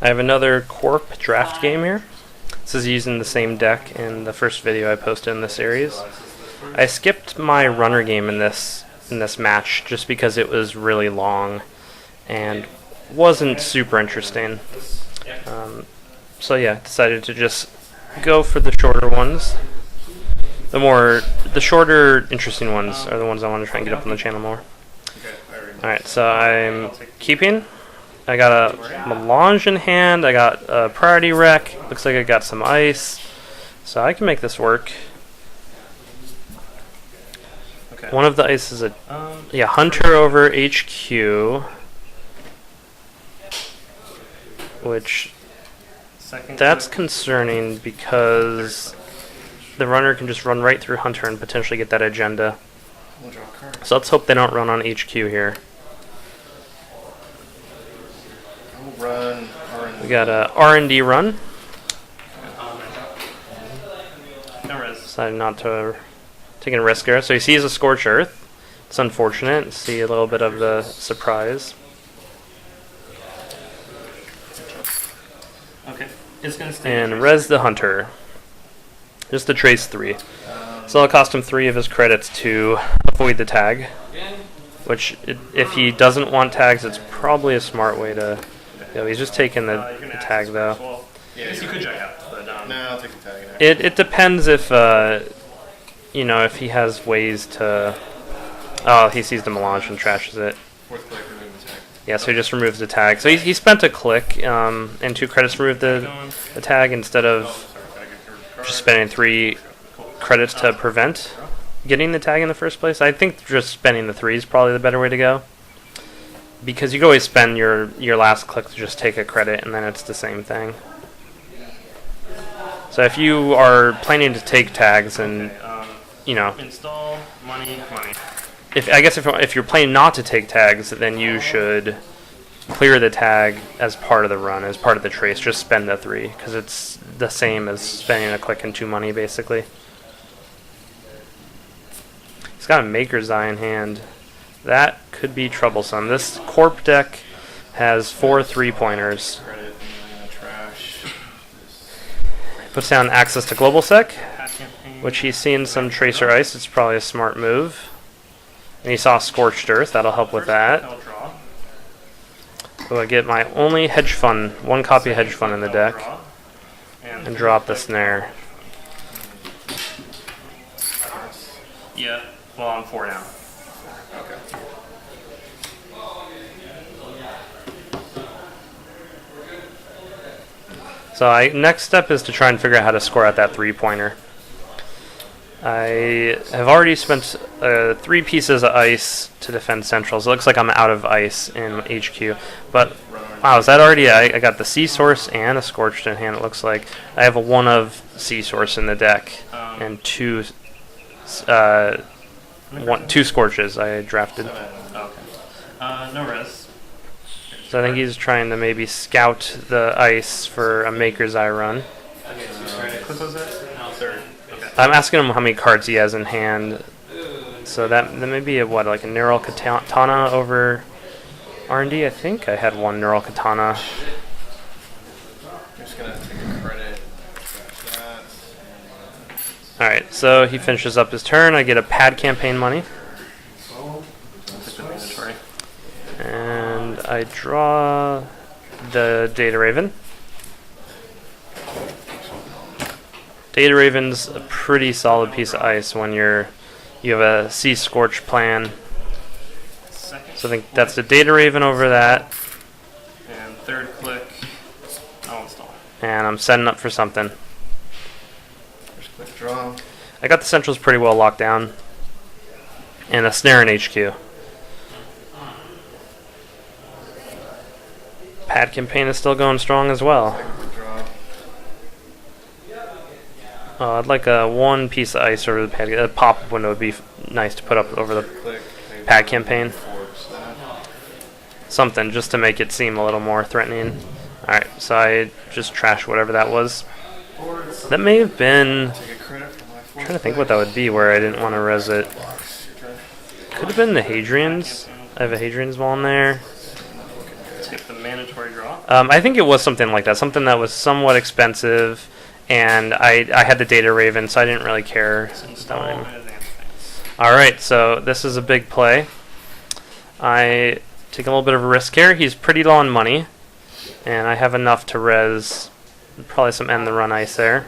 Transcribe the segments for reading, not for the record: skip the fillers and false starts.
I have another Corp draft game here. This is using the same deck in the first video I posted in the series. I skipped my runner game in this match just because it was really long and wasn't super interesting. So yeah, decided to just go for the shorter ones. The shorter, interesting ones are the ones I want to try and get up on the channel more. Alright, so I'm keeping. I got a melange in hand, I got a priority wreck, looks like I got some ice, so I can make this work. One of the ice is a Hunter over HQ, which that's concerning because the runner can just run right through Hunter and potentially get that agenda. So let's hope they don't run on HQ here. We got a R&D run. Decided not to take a risk there. So he sees a Scorched Earth. It's unfortunate. See a little bit of the surprise. And res the Hunter. Just to trace 3. So it'll cost him 3 of his credits to avoid the tag. Which, if he doesn't want tags, it's probably a smart way to... he's just taking the tag, though. Yeah, you could jack out, but no, I'll take the tag. It depends if, if he has ways to... Oh, he sees the melange and trashes it. Fourth click, remove the tag. Yeah, so he just removes the tag. So he spent a click and 2 credits to remove the tag instead of just spending 3 credits to prevent getting the tag in the first place. I think just spending the 3 is probably the better way to go. Because you can always spend your last click to just take a credit, and then it's the same thing. So if you are planning to take tags, and install money. If you're planning not to take tags, then you should clear the tag as part of the run, as part of the trace. Just spend the 3, because it's the same as spending a click and 2 money, basically. He's got a Maker's Eye in hand. That could be troublesome. This Corp deck has 4 3-pointers. Puts down access to Global Sec, which he's seen some Tracer Ice. It's probably a smart move. And he saw Scorched Earth. That'll help with that. So I get my only Hedge Fund, 1 copy of Hedge Fund in the deck, and drop the Snare. Yeah, well, I'm 4 now. Okay. So next step is to try and figure out how to score out that 3-pointer. I have already spent 3 pieces of ice to defend centrals. It looks like I'm out of ice in HQ. But, wow, is that already... I got the Sea Source and a Scorched in hand, it looks like. I have a 1 of Sea Source in the deck and 2 Scorches I drafted. Okay. No res. So I think he's trying to maybe scout the ice for a Maker's Eye run. I'm asking him how many cards he has in hand. So that may be like a Neural Katana over R&D. I think I had 1 Neural Katana. Just gonna take a credit. Alright, so he finishes up his turn. I get a pad campaign money. And I draw the Data Raven. Data Raven's a pretty solid piece of ice when you have a Sea Scorch plan. So I think that's the Data Raven over that. And 3rd click, I'll install. And I'm setting up for something. First click draw. I got the centrals pretty well locked down. And a Snare in HQ. Pad campaign is still going strong as well. I'd like a 1 piece of ice over the pad. A pop-up window would be nice to put up over the pad campaign. Something just to make it seem a little more threatening. Alright, so I just trashed whatever that was. That may have been... I'm trying to think what that would be where I didn't want to res it. Could have been the Hadrian's. I have a Hadrian's Wall in there. mandatory draw? I think it was something like that, something that was somewhat expensive, and I had the Data Raven, so I didn't really care. Install and advance phase. All right, so this is a big play. I take a little bit of a risk here. He's pretty low on money, and I have enough to res probably some end the run ice there.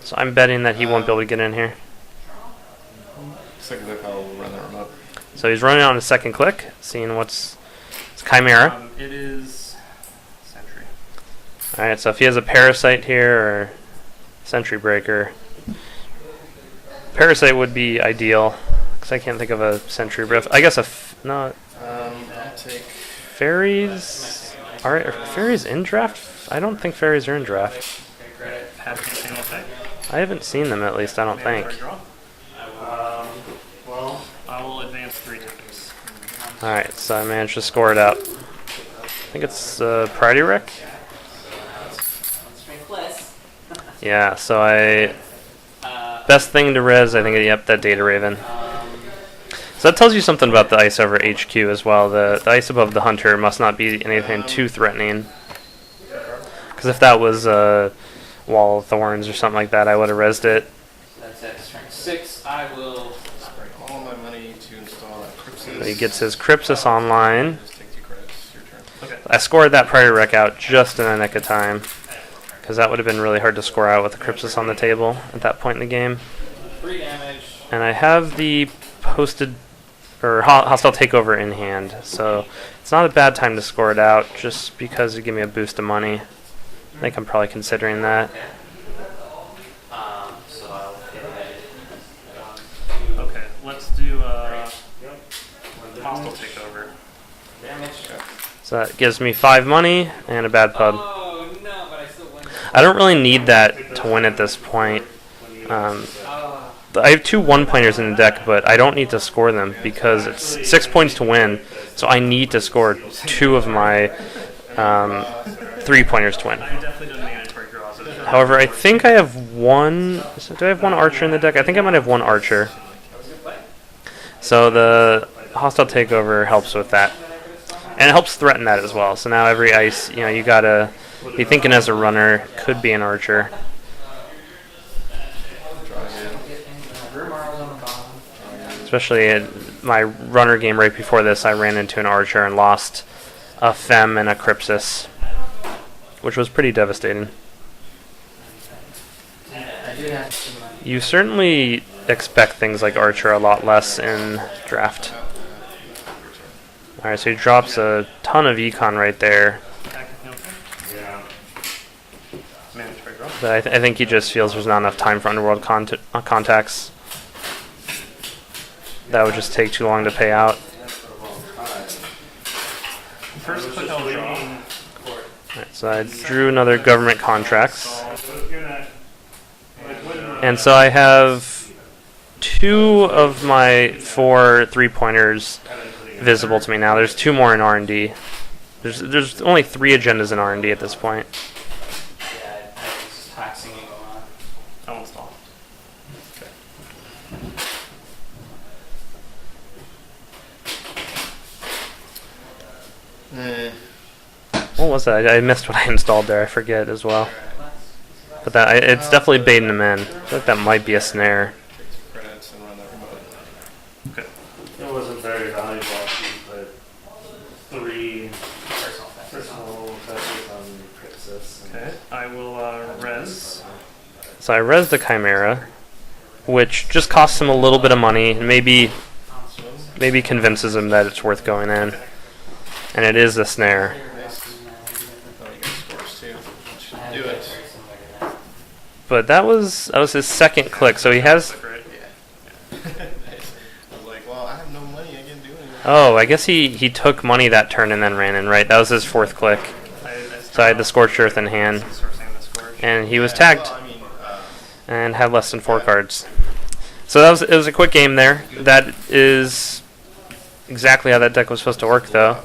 So I'm betting that he won't be able to get in here. Second click, I'll run that remote. So he's running on his second click, seeing what's it's Chimera. It is Sentry. All right, so if he has a Parasite here or Sentry Breaker, Parasite would be ideal because I can't think of a Sentry. But I guess no. I'll take Fairies. Are fairies in draft? I don't think fairies are in draft. Have single effect. I haven't seen them, at least I don't think. Mandatory draw. Well, I will advance 3 times. Alright, so I managed to score it out. I think it's Priority Wreck? Yeah, so best thing to res, I think, yep, that Data Raven. So that tells you something about the ice over HQ as well. The ice above the Hunter must not be anything too threatening. Because if that was Wall of Thorns or something like that, I would have resed it. That's at strength 6. I will spend all my money to install that Crypsis. So he gets his Crypsis online. Just take 2 credits. Your turn. Okay. I scored that Priority Wreck out just in the nick of time. Because that would have been really hard to score out with the Crypsis on the table at that point in the game. 3 damage. And I have the posted or hostile takeover in hand, so it's not a bad time to score it out just because it give me a boost of money. I think I'm probably considering that. So I'll Okay, let's do hostile takeover. damage. So that gives me 5 money and a bad pub. Oh no, but I still win. I don't really need that to win at this point. I have 2 1-pointers in the deck, but I don't need to score them because it's 6 points to win, so I need to score 2 of my 3-pointers to win. I definitely do mandatory draws. However, I think I have 1... So do I have 1 Archer in the deck? I think I might have 1 Archer. So the hostile takeover helps with that. And it helps threaten that as well. So now every ice, you gotta be thinking as a runner, could be an Archer. Especially in my runner game right before this, I ran into an Archer and lost a Fem and a Crypsis, which was pretty devastating. You certainly expect things like Archer a lot less in draft. Alright, so he drops a ton of econ right there. Mandatory draw. But I think he just feels there's not enough time for Underworld contacts. That would just take too long to pay out. First click I'll draw. Right, so I drew another government contracts. And so I have 2 of my 4 3-pointers visible to me now. There's 2 more in R&D. There's only 3 agendas in R&D at this point. Yeah, it's taxing you going on. I'll install. What was that? I missed what I installed there. I forget as well. But that it's definitely baiting them in. I feel like that might be a snare. Take 2 credits and run that remote. Okay. It wasn't very valuable, but 3 personal touches on Crypsis. Okay. I will res. So I res the Chimera, which just costs him a little bit of money, and maybe convinces him that it's worth going in. And it is a snare. Nice. Oh, you got scores too. Should do it. But that was his second click, so he has... Right. Yeah. Nice. I was like, well, I have no money. I can't do anything. Oh, I guess he took money that turn and then ran in, right? That was his 4th click. So I had the Scorched Earth in hand. And he was tagged Well, I mean, and had less than 4 cards. So it was a quick game there. That is exactly how that deck was supposed to work, though.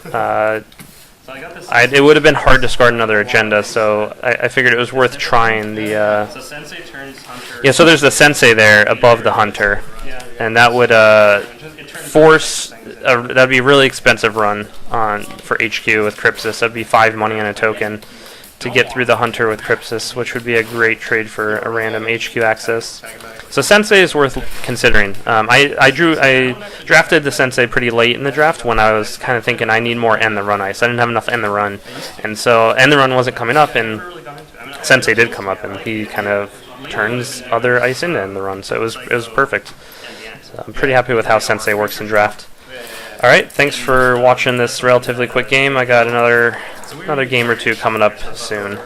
So I got this. It would have been hard to discard another agenda, so I figured it was worth trying the... So Sensei turns Hunter. Yeah, so there's the Sensei there above the Hunter. Yeah. And that would It force that'd be a really expensive run for HQ with Crypsis. That'd be 5 money on a token to get through the Hunter with Crypsis, which would be a great trade for a random HQ access. So Sensei is worth considering. I drafted the Sensei pretty late in the draft when I was kind of thinking I need more End the Run ice. I didn't have enough End the Run, and so End the Run wasn't coming up, and Sensei did come up, and he kind of turns other ice into End the Run, so it was perfect. So I'm pretty happy with how Sensei works in draft. All right, thanks for watching this relatively quick game. I got another game or two coming up soon.